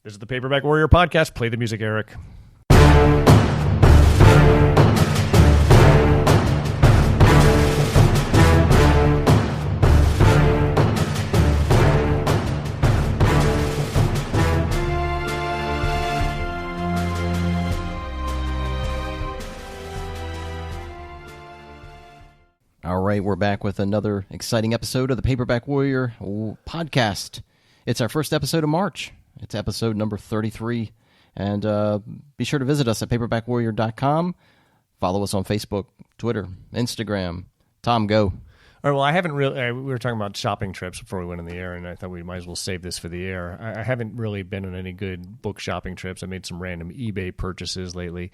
This is the Paperback Warrior Podcast. Play the music, Eric. All right, we're back with another exciting episode of the Paperback Warrior Podcast. It's our first episode of March. It's episode number 33. And be sure to visit us at paperbackwarrior.com. Follow us on Facebook, Twitter, Instagram. Tom, go. All right, well, I haven't really... we were talking about shopping trips before we went in the air, and I thought we might as well save this for the air. I haven't really been on any good book shopping trips. I made some random eBay purchases lately.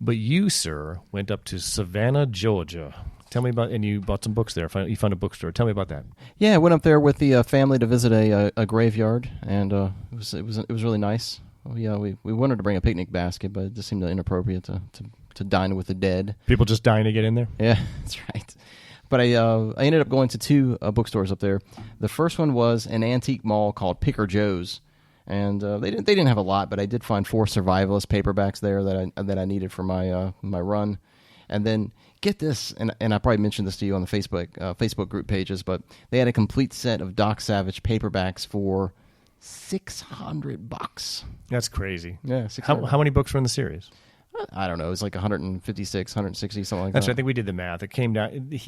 But you, sir, went up to Savannah, Georgia. Tell me about... And you bought some books there. You found a bookstore. Tell me about that. Yeah, I went up there with the family to visit a graveyard, and it was really nice. We wanted to bring a picnic basket, but it just seemed inappropriate to dine with the dead. People just dying to get in there? Yeah, that's right. But I ended up going to two bookstores up there. The first one was an antique mall called Picker Joe's, and they didn't have a lot, but I did find 4 survivalist paperbacks there that I needed for my run. And then get this, and I probably mentioned this to you on the Facebook group pages, but they had a complete set of Doc Savage paperbacks for $600. That's crazy. Yeah, $600. How many books were in the series? I don't know. It was like 156, 160, something like That's that. right. I think we did the math. It came down. It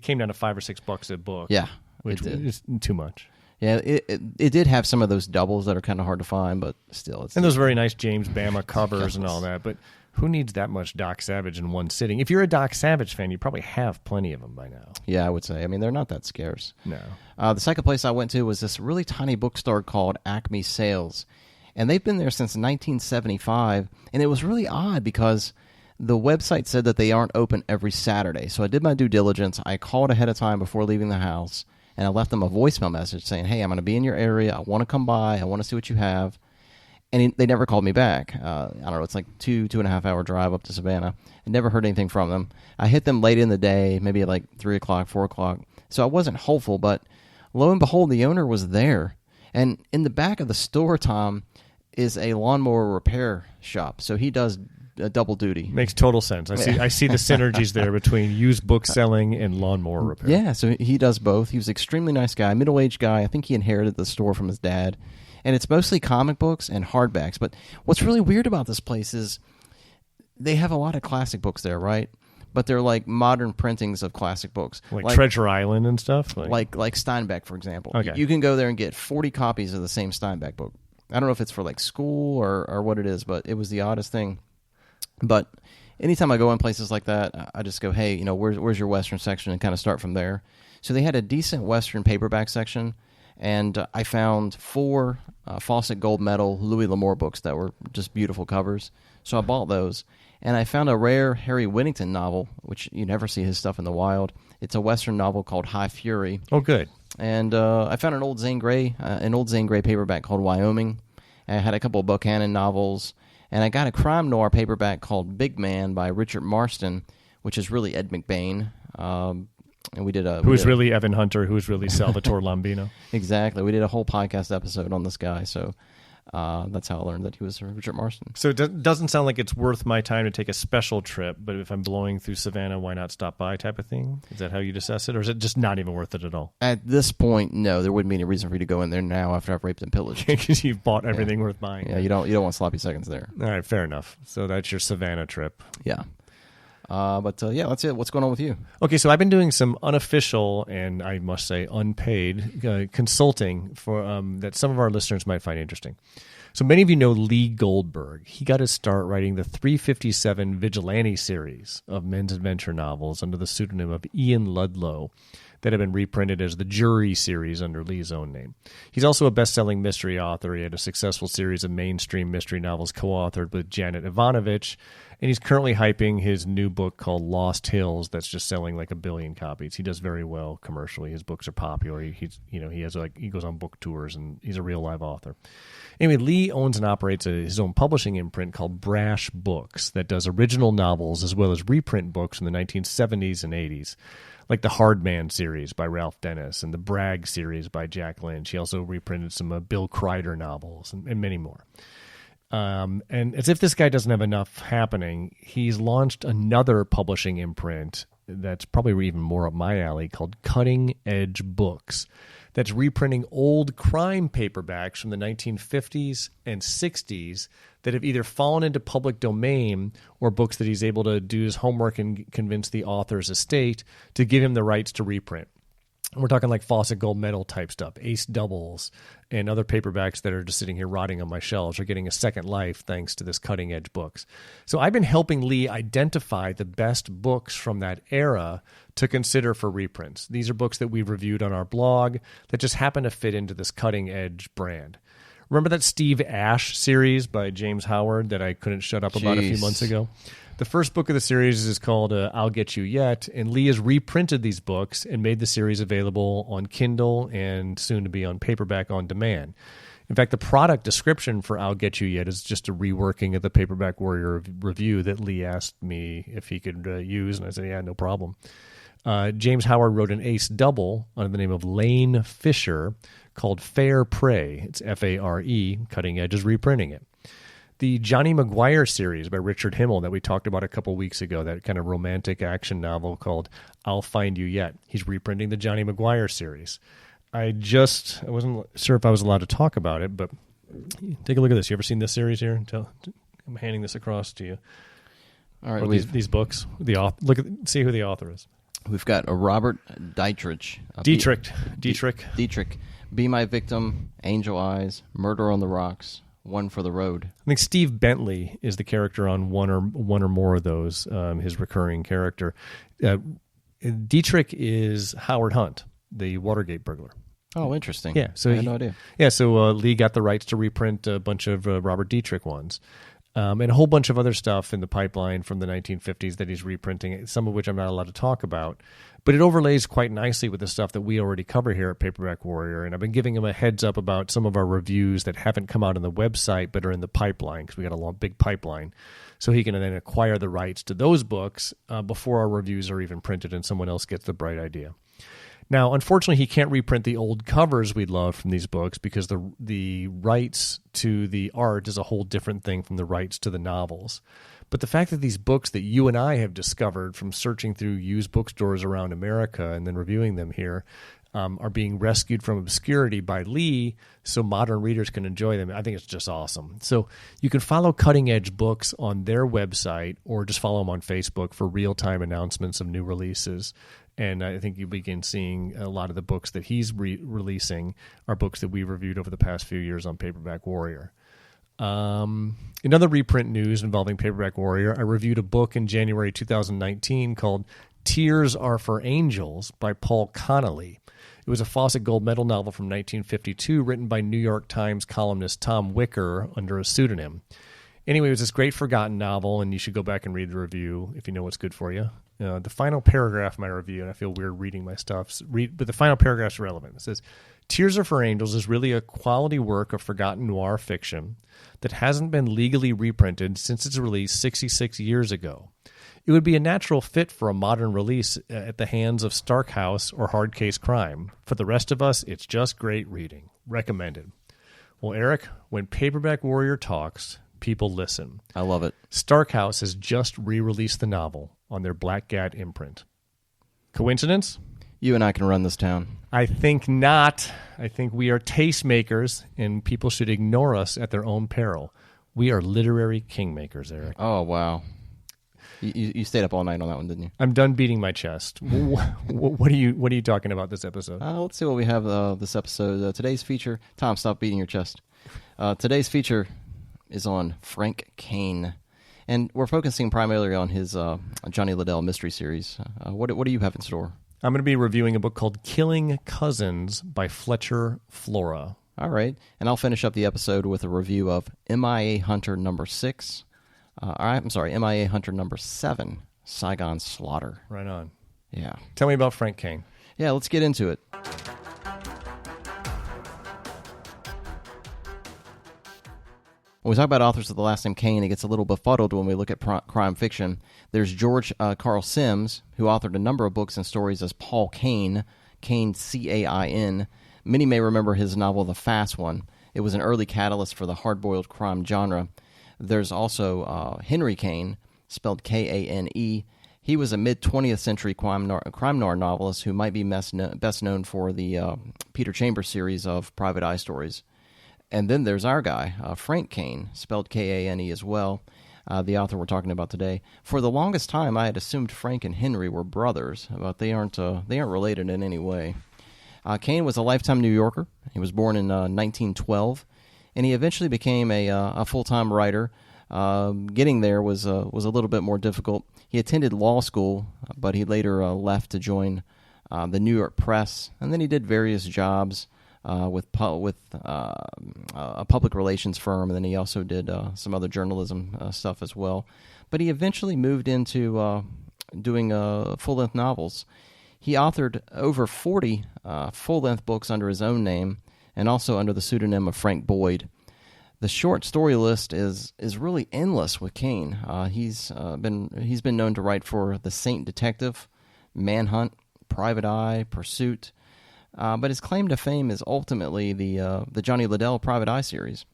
came down to $5 or $6 a book. Yeah, which is too much. Yeah, it did have some of those doubles that are kind of hard to find, but still, it's... And those very nice James Bama covers and all that, but who needs that much Doc Savage in one sitting? If you're a Doc Savage fan, you probably have plenty of them by now. Yeah, I would say. I mean, they're not that scarce. No. The second place I went to was this really tiny bookstore called Acme Sales, and they've been there since 1975, and it was really odd because the website said that they aren't open every Saturday, so I did my due diligence. I called ahead of time before leaving the house, and I left them a voicemail message saying, hey, I'm going to be in your area. I want to come by. I want to see what you have. And they never called me back. I don't know, it's like 2.5 hour drive up to Savannah. I never heard anything from them. I hit them late in the day, maybe at like 3 o'clock, 4 o'clock. So I wasn't hopeful, but lo and behold, the owner was there. And in the back of the store, Tom, is a lawnmower repair shop. So he does double duty. Makes total sense. I see the synergies there between used book selling and lawnmower repair. Yeah, so he does both. He was an extremely nice guy, middle-aged guy. I think he inherited the store from his dad. And it's mostly comic books and hardbacks. But what's really weird about this place is they have a lot of classic books there, right? But they're like modern printings of classic books. Like Treasure Island and stuff? Like Steinbeck, for example. Okay. You can go there and get 40 copies of the same Steinbeck book. I don't know if it's for like school or what it is, but it was the oddest thing. But anytime I go in places like that, I just go, hey, where's your Western section, and kind of start from there. So they had a decent Western paperback section, and I found 4 Fawcett Gold Medal Louis L'Amour books that were just beautiful covers. So I bought those. And I found a rare Harry Whittington novel, which you never see his stuff in the wild. It's a Western novel called High Fury. Oh, good. And I found an old Zane Grey paperback called Wyoming. I had a couple of Buchanan novels. And I got a crime-noir paperback called Big Man by Richard Marston, which is really Ed McBain. And we did who's really Evan Hunter, who's really Salvatore Lombino. Exactly. We did a whole podcast episode on this guy, so that's how I learned that he was Richard Marston. So it doesn't sound like it's worth my time to take a special trip, but if I'm blowing through Savannah, why not stop by type of thing? Is that how you assess it, or is it just not even worth it at all? At this point, no. There wouldn't be any reason for you to go in there now after I've raped and pillaged. Because you've bought everything worth buying. Yeah, you don't want sloppy seconds there. All right, fair enough. So that's your Savannah trip. Yeah. But that's it. What's going on with you? Okay, so I've been doing some unofficial and I must say unpaid consulting for that some of our listeners might find interesting. So many of you know Lee Goldberg. He got his start writing the 357 Vigilante series of men's adventure novels under the pseudonym of Ian Ludlow that have been reprinted as the Jury series under Lee's own name. He's also a best-selling mystery author. He had a successful series of mainstream mystery novels co-authored with Janet Ivanovich, and he's currently hyping his new book called Lost Hills that's just selling like 1 billion copies. He does very well commercially. His books are popular. He goes on book tours, and he's a real live author. Anyway, Lee owns and operates his own publishing imprint called Brash Books that does original novels as well as reprint books in the 1970s and 80s. like the Hard Man series by Ralph Dennis and the Bragg series by Jack Lynch. He also reprinted some Bill Kreider novels and many more. And as if this guy doesn't have enough happening, he's launched another publishing imprint that's probably even more up my alley called Cutting Edge Books. That's reprinting old crime paperbacks from the 1950s and 60s that have either fallen into public domain or books that he's able to do his homework and convince the author's estate to give him the rights to reprint. We're talking like Fawcett Gold Medal type stuff, Ace Doubles, and other paperbacks that are just sitting here rotting on my shelves are getting a second life thanks to this Cutting Edge Books. So I've been helping Lee identify the best books from that era to consider for reprints. These are books that we've reviewed on our blog that just happen to fit into this Cutting Edge brand. Remember that Steve Ashe series by James Howard that I couldn't shut up about a few months ago? The first book of the series is called I'll Get You Yet, and Lee has reprinted these books and made the series available on Kindle and soon to be on paperback on demand. In fact, the product description for I'll Get You Yet is just a reworking of the Paperback Warrior review that Lee asked me if he could use, and I said, yeah, no problem. James Howard wrote an ace double under the name of Lane Fisher called Fair Prey. It's F-A-R-E. Cutting Edge is reprinting it. The Johnny Maguire series by Richard Himmel that we talked about a couple weeks ago, that kind of romantic action novel called I'll Find You Yet. He's reprinting the Johnny Maguire series. I wasn't sure if I was allowed to talk about it, but take a look at this. You ever seen this series here? I'm handing this across to you. All right, these books. See who the author is. We've got a Robert Dietrich. Dietrich. Be My Victim, Angel Eyes, Murder on the Rocks, One for the Road. I think Steve Bentley is the character on one or more of those, his recurring character. Dietrich is Howard Hunt, the Watergate burglar. Oh, interesting. Yeah, so I had no idea. Yeah, so Lee got the rights to reprint a bunch of Robert Dietrich ones. And a whole bunch of other stuff in the pipeline from the 1950s that he's reprinting, some of which I'm not allowed to talk about. But it overlays quite nicely with the stuff that we already cover here at Paperback Warrior. And I've been giving him a heads up about some of our reviews that haven't come out on the website but are in the pipeline, because we got a big pipeline. So he can then acquire the rights to those books before our reviews are even printed and someone else gets the bright idea. Now, unfortunately, he can't reprint the old covers we love from these books because the rights to the art is a whole different thing from the rights to the novels. But the fact that these books that you and I have discovered from searching through used bookstores around America and then reviewing them here are being rescued from obscurity by Lee so modern readers can enjoy them, I think it's just awesome. So you can follow Cutting Edge Books on their website or just follow them on Facebook for real-time announcements of new releases. And I think you begin seeing a lot of the books that he's releasing are books that we've reviewed over the past few years on Paperback Warrior. Another reprint news involving Paperback Warrior, I reviewed a book in January 2019 called Tears Are for Angels by Paul Connolly. It was a Fawcett Gold Medal novel from 1952 written by New York Times columnist Tom Wicker under a pseudonym. Anyway, it was this great forgotten novel, and you should go back and read the review if you know what's good for you. The final paragraph of my review, and I feel weird reading my stuff, but the final paragraph is relevant. It says, Tears Are for Angels is really a quality work of forgotten noir fiction that hasn't been legally reprinted since its release 66 years ago. It would be a natural fit for a modern release at the hands of Stark House or Hard Case Crime. For the rest of us, it's just great reading. Recommended. Well, Eric, when Paperback Warrior talks, people listen. I love it. Stark House has just re-released the novel on their Blackgat imprint. Coincidence? You and I can run this town. I think not. I think we are tastemakers, and people should ignore us at their own peril. We are literary kingmakers, Eric. Oh, wow. You stayed up all night on that one, didn't you? I'm done beating my chest. What are you talking about this episode? Let's see what we have this episode. Today's feature. Tom, stop beating your chest. Today's feature is on Frank Kane. And we're focusing primarily on his Johnny-Liddel mystery series. What do you have in store? I'm going to be reviewing a book called Killing Cousins by Fletcher Flora. All right. And I'll finish up the episode with a review of MIA Hunter number 6. MIA Hunter number 7, Saigon Slaughter. Right on. Yeah. Tell me about Frank Kane. Yeah, let's get into it. All right, When we talk about authors with the last name Kane, it gets a little befuddled when we look at crime fiction. There's George Carl Sims, who authored a number of books and stories as Paul Kane, Kane, C-A-I-N. Many may remember his novel The Fast One. It was an early catalyst for the hard-boiled crime genre. There's also Henry Kane, spelled K-A-N-E. He was a mid-20th century crime-noir novelist who might be best known for the Peter Chambers series of private eye stories. And then there's our guy, Frank Kane, spelled K-A-N-E as well, the author we're talking about today. For the longest time, I had assumed Frank and Henry were brothers, but they aren't related in any way. Kane was a lifetime New Yorker. He was born in 1912, and he eventually became a full-time writer. Getting there was a little bit more difficult. He attended law school, but he later left to join the New York Press, and then he did various jobs with a public relations firm, and then he also did some other journalism stuff as well. But he eventually moved into doing full-length novels. He authored over 40 full-length books under his own name and also under the pseudonym of Frank Boyd. The short story list is really endless with Kane. He's been known to write for The Saint Detective, Manhunt, Private Eye, Pursuit, but his claim to fame is ultimately the Johnny-Liddel Private Eye series.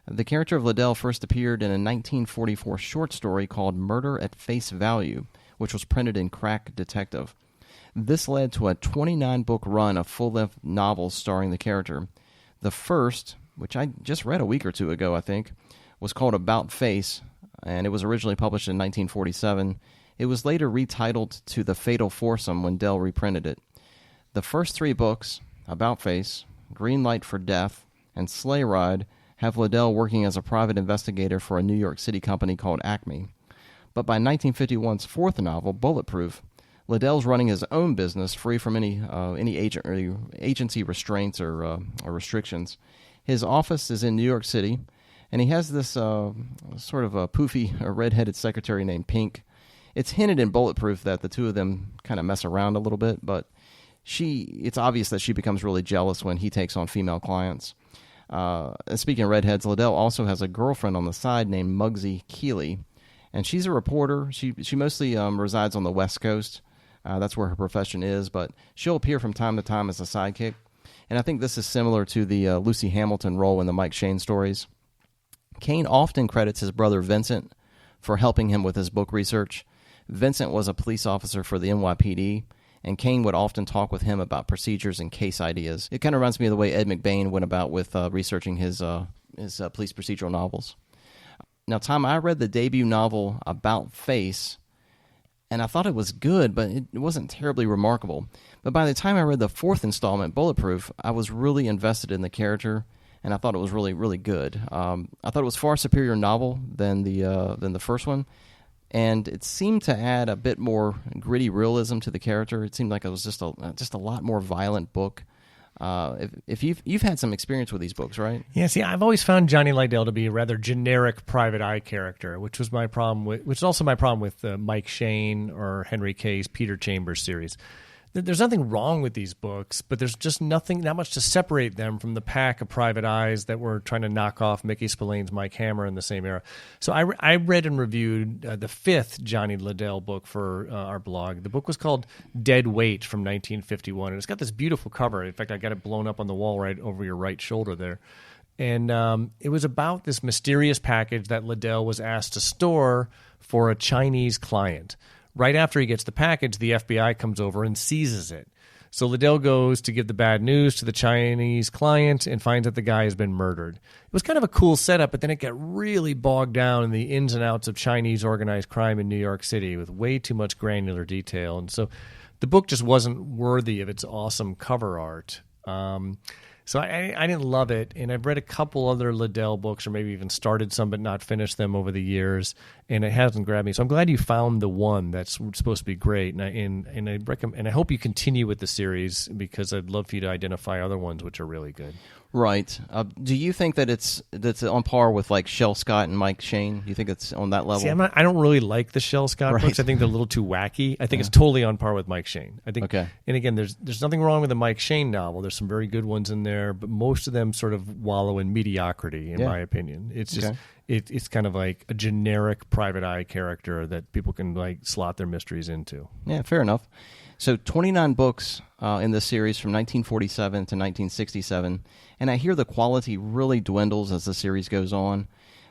The character of Liddell first appeared in a 1944 short story called Murder at Face Value, which was printed in Crack Detective. This led to a 29-book run of full-length novels starring the character. The first, which I just read a week or two ago, I think, was called About Face, and it was originally published in 1947. It was later retitled to The Fatal Foursome when Dell reprinted it. The first three books, About Face, Green Light for Death, and Sleigh Ride, have Liddell working as a private investigator for a New York City company called Acme. But by 1951's fourth novel, Bulletproof, Liddell's running his own business free from any agency restraints or restrictions. His office is in New York City, and he has this sort of a poofy red-headed secretary named Pink. It's hinted in Bulletproof that the two of them kind of mess around a little bit, but it's obvious that she becomes really jealous when he takes on female clients. And speaking of redheads, Liddell also has a girlfriend on the side named Muggsy Keeley, and she's a reporter. She mostly resides on the West Coast. That's where her profession is, but she'll appear from time to time as a sidekick. And I think this is similar to the Lucy Hamilton role in the Mike Shane stories. Kane often credits his brother Vincent for helping him with his book research. Vincent was a police officer for the NYPD, and Kane would often talk with him about procedures and case ideas. It kind of reminds me of the way Ed McBain went about with researching his police procedural novels. Now, Tom, I read the debut novel About Face, and I thought it was good, but it wasn't terribly remarkable. But by the time I read the fourth installment, Bulletproof, I was really invested in the character, and I thought it was really, really good. I thought it was far superior novel than the first one, and it seemed to add a bit more gritty realism to the character. It seemed like it was just a lot more violent book. If you've had some experience with these books, right? Yeah, see, I've always found Johnny-Liddel to be a rather generic private eye character, which is also my problem with Mike Shane or Henry Kay's Peter Chambers series. There's nothing wrong with these books, but there's just not much to separate them from the pack of private eyes that were trying to knock off Mickey Spillane's Mike Hammer in the same era. So I read and reviewed the fifth Johnny-Liddel book for our blog. The book was called Dead Weight from 1951, and it's got this beautiful cover. In fact, I got it blown up on the wall right over your right shoulder there. And it was about this mysterious package that Liddell was asked to store for a Chinese client. Right after he gets the package, the FBI comes over and seizes it. So Liddell goes to give the bad news to the Chinese client and finds that the guy has been murdered. It was kind of a cool setup, but then it got really bogged down in the ins and outs of Chinese organized crime in New York City with way too much granular detail. And so the book just wasn't worthy of its awesome cover art. So I didn't love it, and I've read a couple other Liddell books, or maybe even started some but not finished them over the years, and it hasn't grabbed me. So I'm glad you found the one that's supposed to be great, and I hope you continue with the series because I'd love for you to identify other ones which are really good. Right. Do you think that that's on par with like Shel Scott and Mike Shane? Do you think it's on that level? See, I don't really like the Shel Scott books. I think they're a little too wacky. I think it's totally on par with Mike Shane. I think. Okay. And again, there's nothing wrong with the Mike Shane novel. There's some very good ones in there, but most of them sort of wallow in mediocrity, in my opinion. It's just it's kind of like a generic private eye character that people can like slot their mysteries into. Yeah, fair enough. So 29 books in this series from 1947 to 1967, and I hear the quality really dwindles as the series goes on.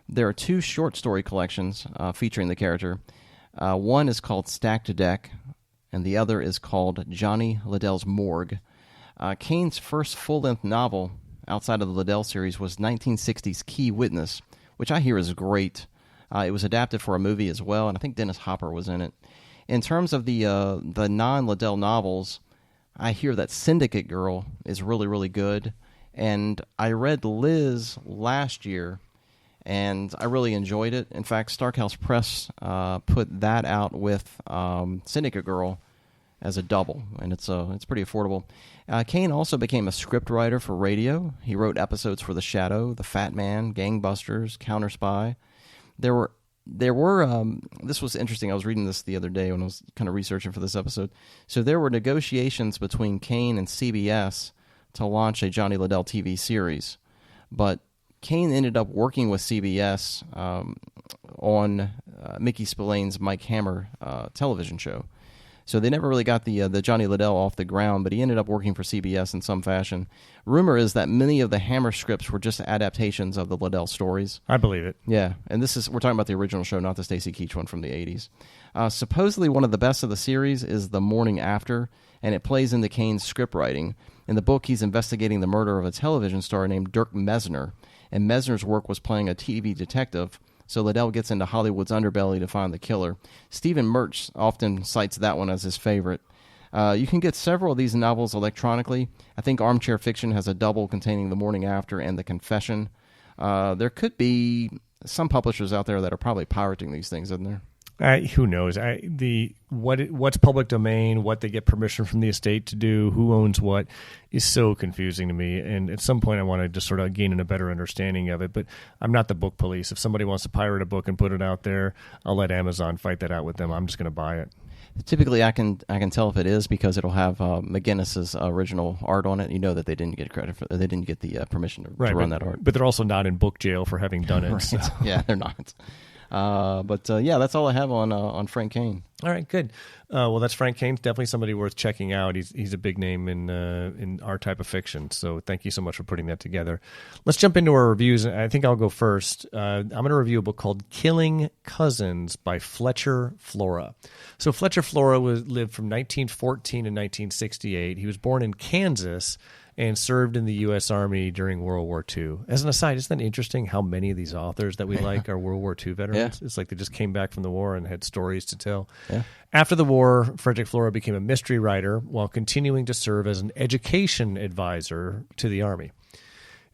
There are 2 short story collections featuring the character. One is called Stack to Deck, and the other is called Johnny-Liddell's Morgue. Kane's first full-length novel outside of the Liddell series was 1960's Key Witness, which I hear is great. It was adapted for a movie as well, and I think Dennis Hopper was in it. In terms of the non-Liddell novels, I hear that Syndicate Girl is really, really good. And I read Liz last year, and I really enjoyed it. In fact, Starkhouse Press put that out with Syndicate Girl as a double, and it's pretty affordable. Kane also became a script writer for radio. He wrote episodes for The Shadow, The Fat Man, Gangbusters, Counter Spy. There were this was interesting. I was reading this the other day when I was kind of researching for this episode. So there were negotiations between Kane and CBS to launch a Johnny Liddell TV series, but Kane ended up working with CBS on Mickey Spillane's Mike Hammer television show. So they never really got the Johnny Liddell off the ground, but he ended up working for CBS in some fashion. Rumor is that many of the Hammer scripts were just adaptations of the Liddell stories. I believe it. Yeah, and we're talking about the original show, not the Stacy Keach one from the 80s. Supposedly one of the best of the series is The Morning After, and it plays into Kane's script writing. In the book, he's investigating the murder of a television star named Dirk Messner, and Messner's work was playing a TV detective, so Liddell gets into Hollywood's underbelly to find the killer. Stephen Merch often cites that one as his favorite. You can get several of these novels electronically. I think Armchair Fiction has a double containing The Morning After and The Confession. There could be some publishers out there that are probably pirating these things, isn't there? Who knows? What's public domain, what they get permission from the estate to do, who owns what, is so confusing to me. And at some point, I want to just sort of gain a better understanding of it. But I'm not the book police. If somebody wants to pirate a book and put it out there, I'll let Amazon fight that out with them. I'm just going to buy it. Typically, I can tell if it is because it'll have McGinnis's original art on it. You know that they didn't get credit for. They didn't get the permission to run that art. But they're also not in book jail for having done it. Right. So. Yeah, they're not. Yeah, that's all I have on Frank Kane. All right, good. Well, that's Frank Kane. Definitely somebody worth checking out. He's a big name in our type of fiction. So thank you so much for putting that together. Let's jump into our reviews. I think I'll go first. I'm going to review a book called Killing Cousins by Fletcher Flora. So Fletcher Flora lived from 1914 to 1968. He was born in Kansas and served in the U.S. Army during World War II. As an aside, isn't that interesting how many of these authors that we like are World War II veterans? Yeah. It's like they just came back from the war and had stories to tell. Yeah. After the war, Frederick Flora became a mystery writer while continuing to serve as an education advisor to the Army.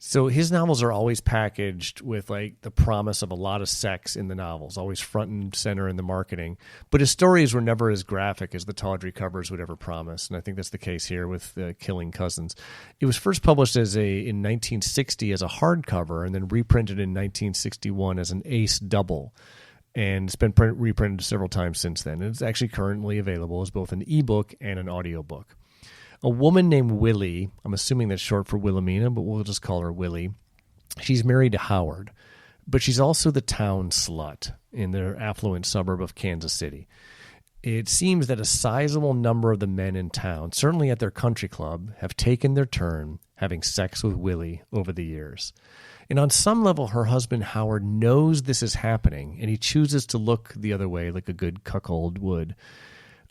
So his novels are always packaged with like the promise of a lot of sex in the novels, always front and center in the marketing. But his stories were never as graphic as the tawdry covers would ever promise, and I think that's the case here with Killing Cousins. It was first published in 1960 as a hardcover, and then reprinted in 1961 as an ace double. And it's been reprinted several times since then. It's actually currently available as both an ebook and an audiobook. A woman named Willie, I'm assuming that's short for Wilhelmina, but we'll just call her Willie. She's married to Howard, but she's also the town slut in their affluent suburb of Kansas City. It seems that a sizable number of the men in town, certainly at their country club, have taken their turn having sex with Willie over the years. And on some level, her husband Howard knows this is happening, and he chooses to look the other way like a good cuckold would.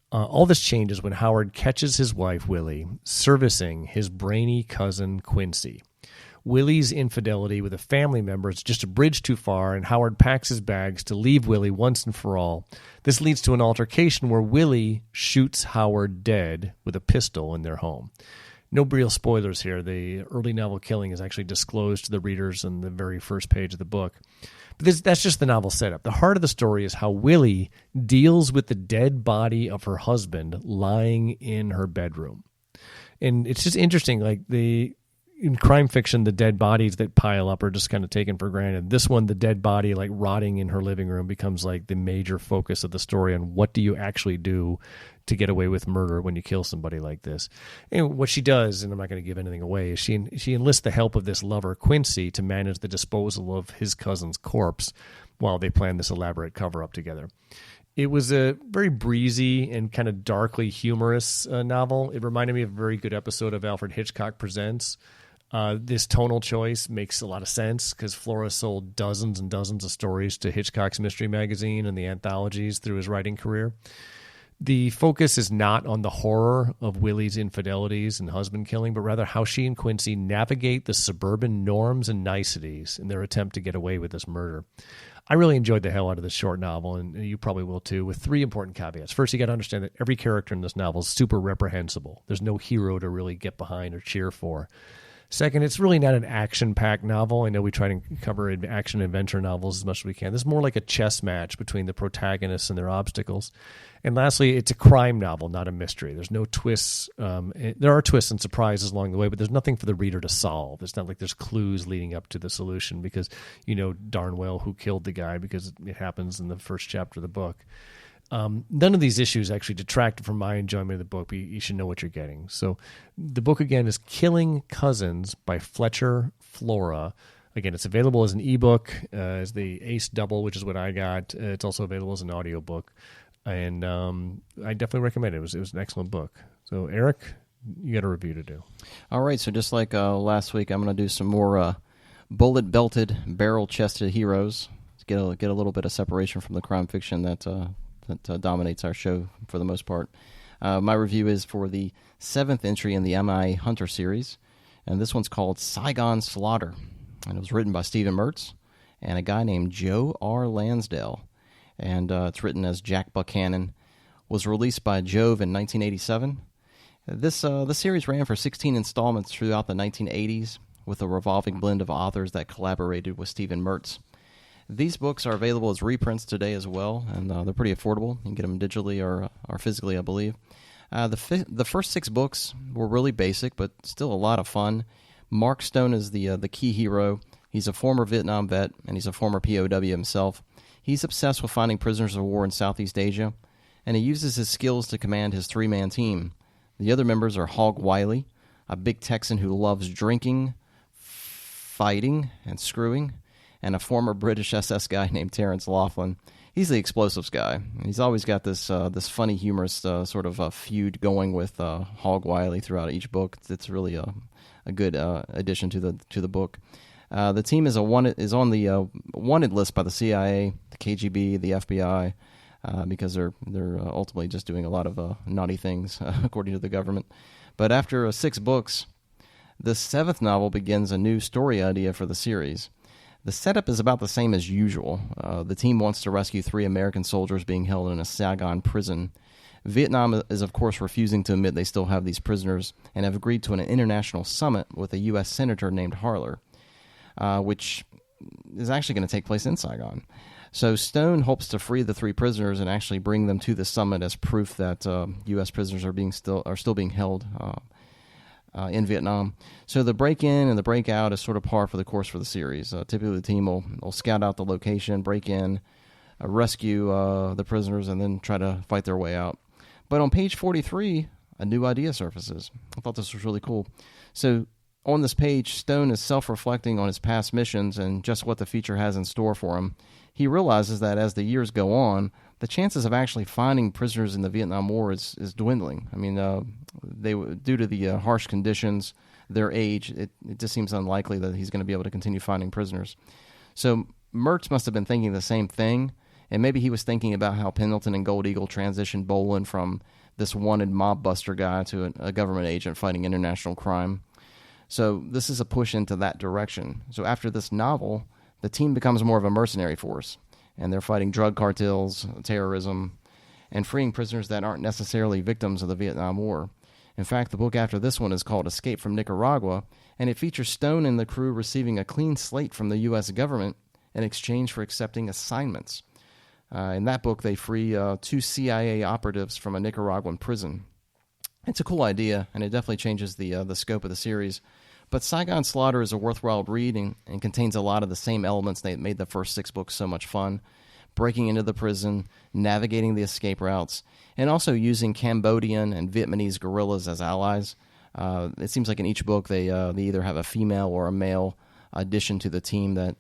All this changes when Howard catches his wife, Willie, servicing his brainy cousin, Quincy. Willie's infidelity with a family member is just a bridge too far, and Howard packs his bags to leave Willie once and for all. This leads to an altercation where Willie shoots Howard dead with a pistol in their home. No real spoilers here. The early novel killing is actually disclosed to the readers on the very first page of the book. But that's just the novel setup. The heart of the story is how Willie deals with the dead body of her husband lying in her bedroom. And it's just interesting, like in crime fiction, the dead bodies that pile up are just kind of taken for granted. This one, the dead body like rotting in her living room becomes like the major focus of the story. And what do you actually do to get away with murder when you kill somebody like this? And what she does, and I'm not going to give anything away, is she enlists the help of this lover, Quincy, to manage the disposal of his cousin's corpse while they plan this elaborate cover-up together. It was a very breezy and kind of darkly humorous novel. It reminded me of a very good episode of Alfred Hitchcock Presents. This tonal choice makes a lot of sense because Flora sold dozens and dozens of stories to Hitchcock's Mystery Magazine and the anthologies through his writing career. The focus is not on the horror of Willie's infidelities and husband killing, but rather how she and Quincy navigate the suburban norms and niceties in their attempt to get away with this murder. I really enjoyed the hell out of this short novel, and you probably will too, with 3 important caveats. First, you got to understand that every character in this novel is super reprehensible. There's no hero to really get behind or cheer for. Second, it's really not an action-packed novel. I know we try to cover action-adventure novels as much as we can. This is more like a chess match between the protagonists and their obstacles. And lastly, it's a crime novel, not a mystery. There's no twists. There are twists and surprises along the way, but there's nothing for the reader to solve. It's not like there's clues leading up to the solution because you know darn well who killed the guy because it happens in the first chapter of the book. None of these issues actually detracted from my enjoyment of the book, but you should know what you're getting. So the book, again, is Killing Cousins by Fletcher Flora. Again, it's available as an ebook, as the Ace Double, which is what I got. It's also available as an audiobook. And I definitely recommend it. It was an excellent book. So, Eric, you got a review to do. All right, so just like last week, I'm going to do some more bullet-belted, barrel-chested heroes to get a little bit of separation from the crime fiction that dominates our show for the most part. My review is for the 7th entry in the M.I. Hunter series, and this one's called Saigon Slaughter. And it was written by Stephen Mertz and a guy named Joe R. Lansdale. And it's written as Jack Buchanan. Was released by Jove in 1987. This series ran for 16 installments throughout the 1980s with a revolving blend of authors that collaborated with Stephen Mertz. These books are available as reprints today as well, and they're pretty affordable. You can get them digitally or physically, I believe. The first 6 books were really basic, but still a lot of fun. Mark Stone is the key hero. He's a former Vietnam vet, and he's a former POW himself. He's obsessed with finding prisoners of war in Southeast Asia, and he uses his skills to command his 3-man team. The other members are Hog Wiley, a big Texan who loves drinking, fighting, and screwing, and a former British SS guy named Terrence Laughlin. He's the explosives guy. He's always got this funny, humorous sort of feud going with Hog Wiley throughout each book. It's really a good addition to the book. The team is on the wanted list by the CIA, the KGB, the FBI, because they're ultimately just doing a lot of naughty things, according to the government. But after 6 books, the 7th novel begins a new story idea for the series. The setup is about the same as usual. The team wants to rescue 3 American soldiers being held in a Saigon prison. Vietnam is, of course, refusing to admit they still have these prisoners and have agreed to an international summit with a U.S. senator named Harler, which is actually going to take place in Saigon. So Stone hopes to free the 3 prisoners and actually bring them to the summit as proof that U.S. prisoners are still being held in Vietnam. So the break-in and the break-out is sort of par for the course for the series. Typically the team will scout out the location, break in, rescue the prisoners, and then try to fight their way out. But on page 43, a new idea surfaces. I thought this was really cool. So on this page, Stone is self-reflecting on his past missions and just what the future has in store for him. He realizes that as the years go on, the chances of actually finding prisoners in the Vietnam War is dwindling. I mean, due to the harsh conditions, their age, it just seems unlikely that he's going to be able to continue finding prisoners. So Mertz must have been thinking the same thing, and maybe he was thinking about how Pendleton and Gold Eagle transitioned Bolin from this wanted mob buster guy to a government agent fighting international crime. So this is a push into that direction. So after this novel, the team becomes more of a mercenary force, and they're fighting drug cartels, terrorism, and freeing prisoners that aren't necessarily victims of the Vietnam War. In fact, the book after this one is called Escape from Nicaragua, and it features Stone and the crew receiving a clean slate from the U.S. government in exchange for accepting assignments. In that book, they free 2 CIA operatives from a Nicaraguan prison. It's a cool idea, and it definitely changes the scope of the series. But Saigon Slaughter is a worthwhile read and contains a lot of the same elements that made the first 6 books so much fun. Breaking into the prison, navigating the escape routes, and also using Cambodian and Vietnamese guerrillas as allies. It seems like in each book they either have a female or a male addition to the team that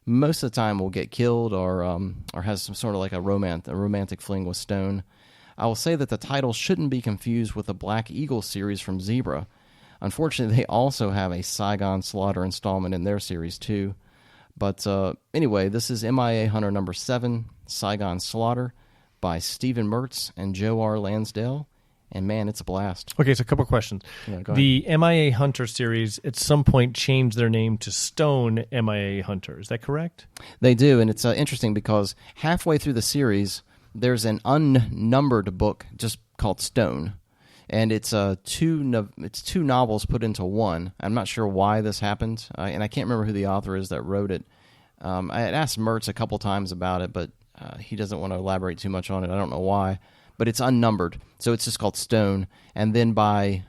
most of the time will get killed or has some sort of like a romantic fling with Stone. I will say that the title shouldn't be confused with the Black Eagle series from Zebra. Unfortunately, they also have a Saigon Slaughter installment in their series too. But anyway, this is MIA Hunter number 7, Saigon Slaughter, by Stephen Mertz and Joe R. Lansdale. And man, it's a blast. Okay, so a couple questions. Yeah, go ahead. The MIA Hunter series at some point changed their name to Stone MIA Hunter. Is that correct? They do, and it's interesting because halfway through the series, there's an unnumbered book just called Stone. And it's two novels put into one. I'm not sure why this happened, and I can't remember who the author is that wrote it. I had asked Mertz a couple times about it, but he doesn't want to elaborate too much on it. I don't know why. But it's unnumbered, so it's just called Stone. And then by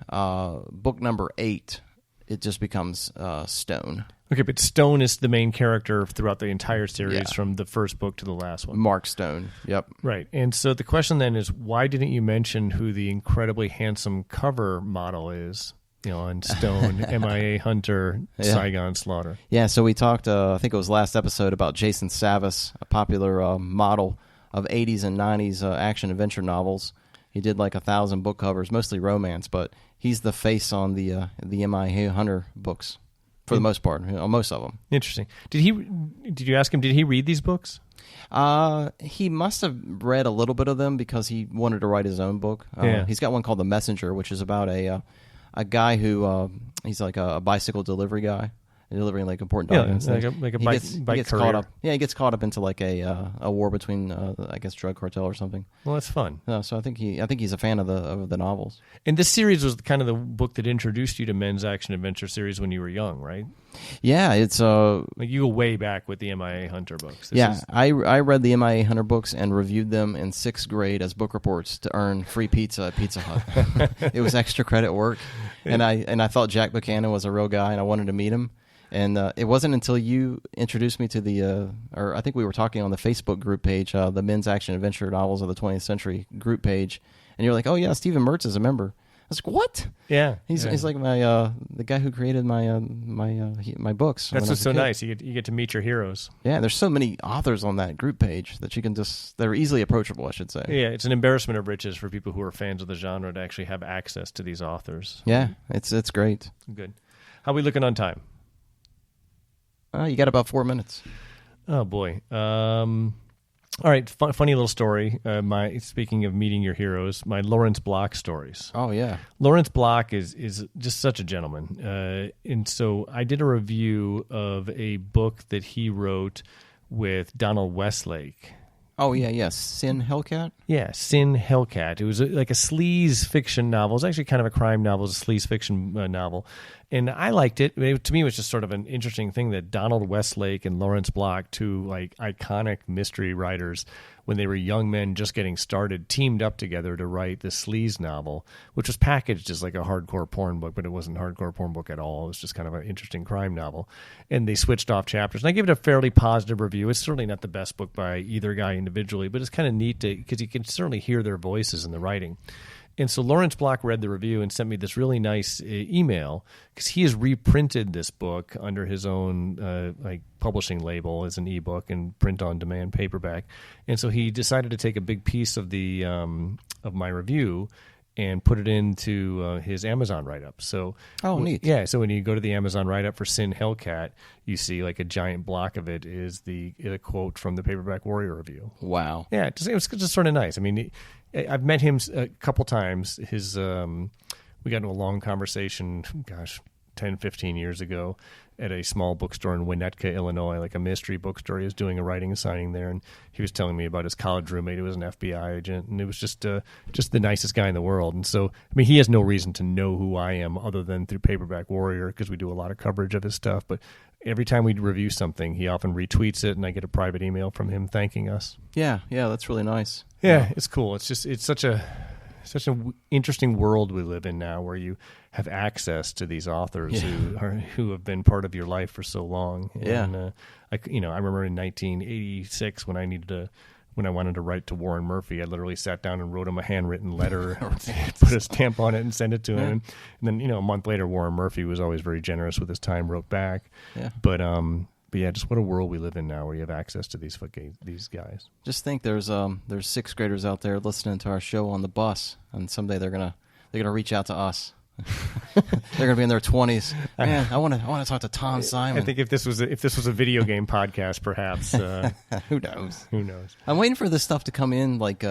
book number 8, it just becomes Stone. Okay, but Stone is the main character throughout the entire series from the first book to the last one. Mark Stone, yep. Right, and so the question then is, why didn't you mention who the incredibly handsome cover model is, on Stone, MIA Hunter, Saigon Slaughter? Yeah, so we talked, I think it was last episode, about Jason Savas, a popular model of 80s and 90s action-adventure novels. He did like 1,000 book covers, mostly romance, but he's the face on the MIA Hunter books. For the most part, most of them. Interesting. Did you ask him, did he read these books? He must have read a little bit of them because he wanted to write his own book. He's got one called The Messenger, which is about a guy who, he's like a bicycle delivery guy, delivering like important documents. Like a bike gets courier. caught up. Yeah, he gets caught up into like a war between, I guess, drug cartel or something. Well, that's fun. So I think he's a fan of the novels. And this series was kind of the book that introduced you to men's action adventure series when you were young, right? Yeah, it's like you go way back with the MIA Hunter books. I read the MIA Hunter books and reviewed them in 6th grade as book reports to earn free pizza at Pizza Hut. It was extra credit work, and I thought Jack Buchanan was a real guy, and I wanted to meet him. And it wasn't until you introduced me to or I think we were talking on the Facebook group page, the Men's Action Adventure Novels of the 20th Century group page, and you're like, oh yeah, Stephen Mertz is a member. I was like, what? Yeah, he's like my the guy who created my books. That's what's so nice. You get to meet your heroes. Yeah, there's so many authors on that group page that you can they're easily approachable, I should say. Yeah, it's an embarrassment of riches for people who are fans of the genre to actually have access to these authors. Yeah, it's great. Good. How are we looking on time? You got about 4 minutes. Oh boy. All right, funny little story. Speaking of meeting your heroes, my Lawrence Block stories. Oh yeah, Lawrence Block is just such a gentleman, and so I did a review of a book that he wrote with Donald Westlake. Oh yeah, Sin Hellcat. Yeah, Sin Hellcat. It was like a sleaze fiction novel. It was actually kind of a crime novel. It was a sleaze fiction novel, and I liked it. To me, it was just sort of an interesting thing that Donald Westlake and Lawrence Block, two like iconic mystery writers, when they were young men just getting started, teamed up together to write the sleaze novel, which was packaged as like a hardcore porn book, but it wasn't a hardcore porn book at all. It was just kind of an interesting crime novel. And they switched off chapters. And I give it a fairly positive review. It's certainly not the best book by either guy individually, but it's kind of neat because you can certainly hear their voices in the writing. And so Lawrence Block read the review and sent me this really nice email because he has reprinted this book under his own publishing label as an ebook and print-on-demand paperback. And so he decided to take a big piece of the of my review and put it into his Amazon write-up. So, neat. Yeah, so when you go to the Amazon write-up for Sin Hellcat, you see like a giant block of it is a quote from the Paperback Warrior review. Wow. Yeah, it was just sort of nice. I mean, I've met him a couple times. We got into a long conversation, 10, 15 years ago at a small bookstore in Winnetka, Illinois, like a mystery bookstore. He was doing a writing and signing there, and he was telling me about his college roommate who was an FBI agent, and it was just the nicest guy in the world. And so, I mean, he has no reason to know who I am other than through Paperback Warrior because we do a lot of coverage of his stuff. But every time we review something, he often retweets it, and I get a private email from him thanking us. Yeah, that's really nice. Yeah, it's cool. It's such a such an interesting world we live in now, where you have access to these authors who have been part of your life for so long. And, I remember in 1986 when I wanted to write to Warren Murphy, I literally sat down and wrote him a handwritten letter, put a stamp on it, and sent it to him. And then, a month later, Warren Murphy was always very generous with his time, wrote back. Yeah. But yeah, just what a world we live in now, where you have access to these guys. Just think, there's sixth graders out there listening to our show on the bus, and someday they're gonna reach out to us. They're gonna be in their 20s. Man, I want to talk to Tom Simon. I think if this was a video game podcast, perhaps. Who knows? Who knows? I'm waiting for this stuff to come in like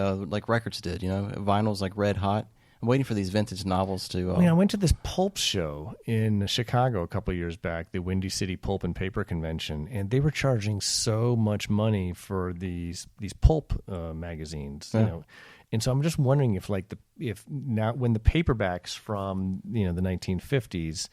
records did. Vinyl's like red hot. I'm waiting for these vintage novels to. I went to this pulp show in Chicago a couple of years back, the Windy City Pulp and Paper Convention, and they were charging so much money for these pulp magazines. And so I'm just wondering if now when the paperbacks from the 1950s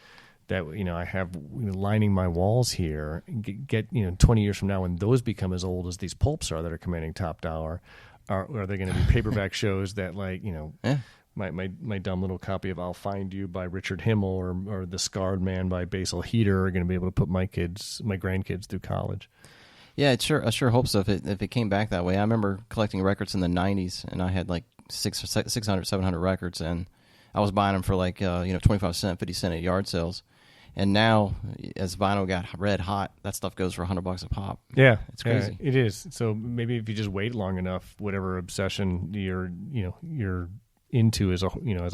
that I have lining my walls here get 20 years from now, when those become as old as these pulps that are commanding top dollar, are they going to be paperback shows that my dumb little copy of I'll Find You by Richard Himmel or The Scarred Man by Basil Heater are going to be able to put my grandkids through college. Yeah, I sure hope so. If it came back that way, I remember collecting records in the '90s, and I had like 600, 700 records, and I was buying them for 25 cents, 50 cents at yard sales. And now, as vinyl got red hot, that stuff goes for $100 a pop. Yeah, it's crazy. It is. So maybe if you just wait long enough, whatever obsession you're into as a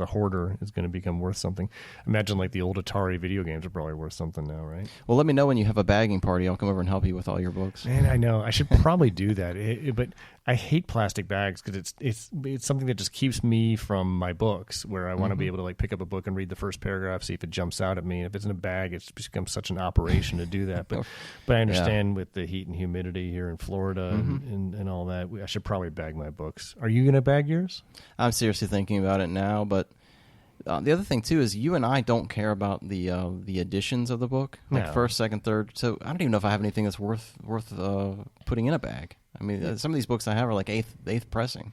hoarder is going to become worth something. Imagine the old Atari video games are probably worth something now, right? Well, let me know when you have a bagging party. I'll come over and help you with all your books. Man, I know. I should probably do that. But I hate plastic bags because it's something that just keeps me from my books, where I want to be able to pick up a book and read the first paragraph, see if it jumps out at me. If it's in a bag, it's become such an operation to do that. But I understand with the heat and humidity here in Florida and all that, I should probably bag my books. Are you going to bag yours? I'm seriously thinking about it now, but the other thing too is you and I don't care about the editions of the book, first, second, third. So I don't even know if I have anything that's worth putting in a bag. I mean, some of these books I have are like eighth pressing.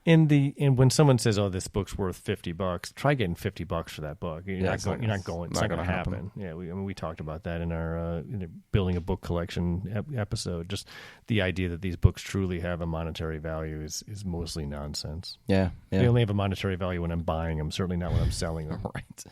And when someone says, "Oh, this book's worth $50," try getting $50 for that book. You're not going. It's not going to happen. Yeah, we talked about that in our building a book collection episode. Just the idea that these books truly have a monetary value is mostly nonsense. Yeah. They only have a monetary value when I'm buying them. Certainly not when I'm selling them. Right.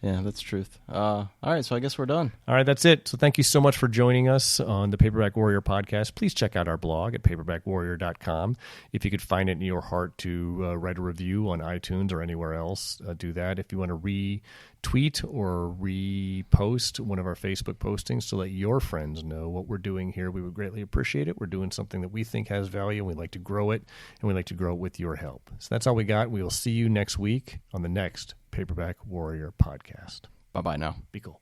Yeah, that's the truth. All right, so I guess we're done. All right, that's it. So thank you so much for joining us on the Paperback Warrior podcast. Please check out our blog at paperbackwarrior.com. If you could find it in your heart to write a review on iTunes or anywhere else, do that. If you want to retweet or repost one of our Facebook postings to let your friends know what we're doing here, we would greatly appreciate it. We're doing something that we think has value, and we'd like to grow it, and we'd like to grow it with your help. So that's all we got. We will see you next week on the next Paperback Warrior podcast. Bye-bye now. Be cool.